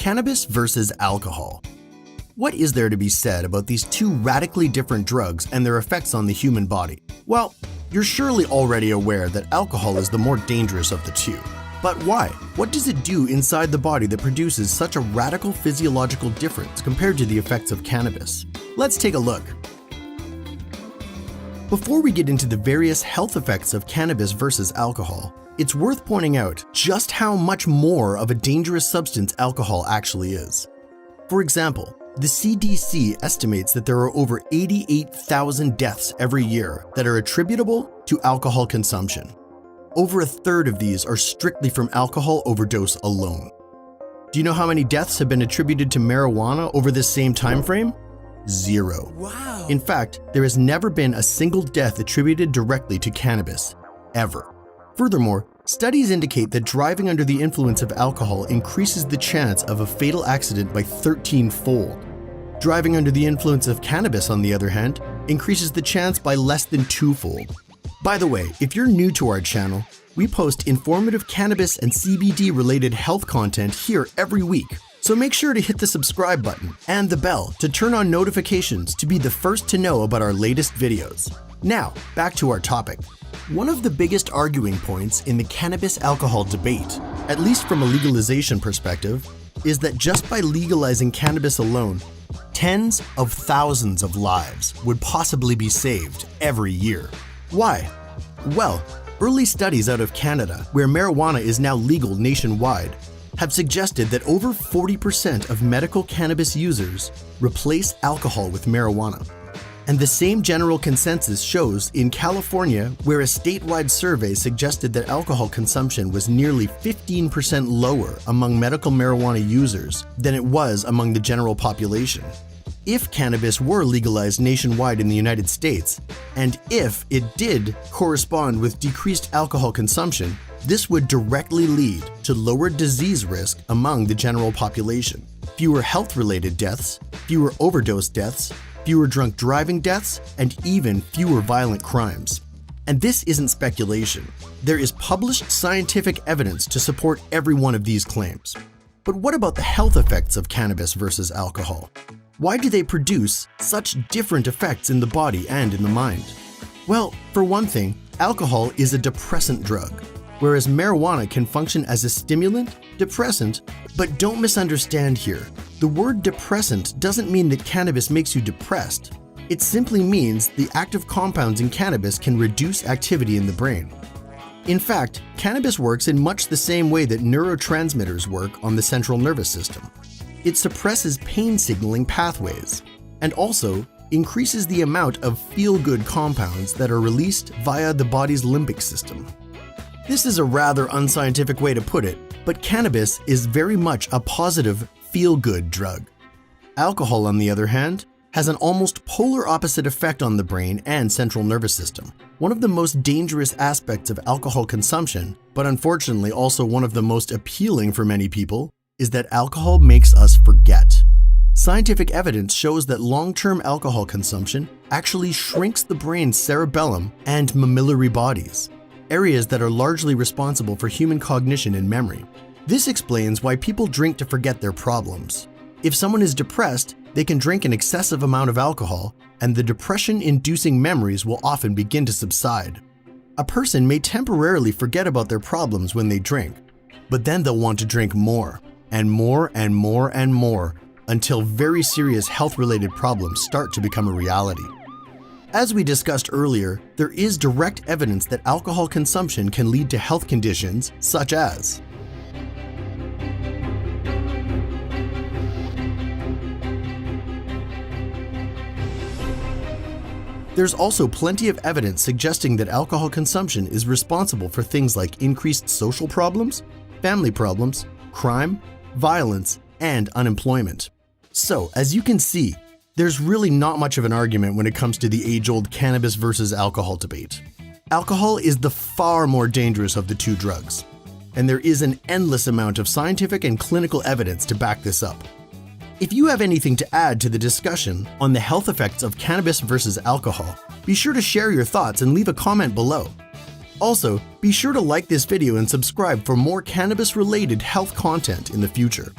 Cannabis versus alcohol. What is there to be said about these two radically different drugs and their effects on the human body? Well, you're surely already aware that alcohol is the more dangerous of the two. But why? What does it do inside the body that produces such a radical physiological difference compared to the effects of cannabis? Let's take a look. Before we get into the various health effects of cannabis versus alcohol, it's worth pointing out just how much more of a dangerous substance alcohol actually is. For example, the CDC estimates that there are over 88,000 deaths every year that are attributable to alcohol consumption. Over a third of these are strictly from alcohol overdose alone. Do you know how many deaths have been attributed to marijuana over this same time frame? 0. Wow. In fact, there has never been a single death attributed directly to cannabis, ever. Furthermore, studies indicate that driving under the influence of alcohol increases the chance of a fatal accident by 13-fold. Driving under the influence of cannabis, on the other hand, increases the chance by less than 2-fold. By the way, if you're new to our channel, we post informative cannabis and CBD-related health content here every week. So make sure to hit the subscribe button and the bell to turn on notifications to be the first to know about our latest videos. Now, back to our topic. One of the biggest arguing points in the cannabis-alcohol debate, at least from a legalization perspective, is that just by legalizing cannabis alone, tens of thousands of lives would possibly be saved every year. Why? Well, early studies out of Canada, where marijuana is now legal nationwide, have suggested that over 40% of medical cannabis users replace alcohol with marijuana. And the same general consensus shows in California, where a statewide survey suggested that alcohol consumption was nearly 15% lower among medical marijuana users than it was among the general population. If cannabis were legalized nationwide in the United States, and if it did correspond with decreased alcohol consumption, this would directly lead to lower disease risk among the general population, fewer health-related deaths, fewer overdose deaths, fewer drunk driving deaths, and even fewer violent crimes. And this isn't speculation. There is published scientific evidence to support every one of these claims. But what about the health effects of cannabis versus alcohol? Why do they produce such different effects in the body and in the mind? Well, for one thing, alcohol is a depressant drug, whereas marijuana can function as a stimulant, depressant, but don't misunderstand here. The word depressant doesn't mean that cannabis makes you depressed. It simply means the active compounds in cannabis can reduce activity in the brain. In fact, cannabis works in much the same way that neurotransmitters work on the central nervous system. It suppresses pain signaling pathways and also increases the amount of feel-good compounds that are released via the body's limbic system. This is a rather unscientific way to put it, but cannabis is very much a positive, feel-good drug. Alcohol, on the other hand, has an almost polar opposite effect on the brain and central nervous system. One of the most dangerous aspects of alcohol consumption, but unfortunately also one of the most appealing for many people, is that alcohol makes us forget. Scientific evidence shows that long-term alcohol consumption actually shrinks the brain's cerebellum and mammillary bodies, areas that are largely responsible for human cognition and memory. This explains why people drink to forget their problems. If someone is depressed, they can drink an excessive amount of alcohol, and the depression-inducing memories will often begin to subside. A person may temporarily forget about their problems when they drink, but then they'll want to drink more, and more and more and more, until very serious health-related problems start to become a reality. As we discussed earlier, there is direct evidence that alcohol consumption can lead to health conditions such as There's also plenty of evidence suggesting that alcohol consumption is responsible for things like increased social problems, family problems, crime, violence, and unemployment. So, as you can see, there's really not much of an argument when it comes to the age-old cannabis versus alcohol debate. Alcohol is the far more dangerous of the two drugs, and there is an endless amount of scientific and clinical evidence to back this up. If you have anything to add to the discussion on the health effects of cannabis versus alcohol, be sure to share your thoughts and leave a comment below. Also, be sure to like this video and subscribe for more cannabis-related health content in the future.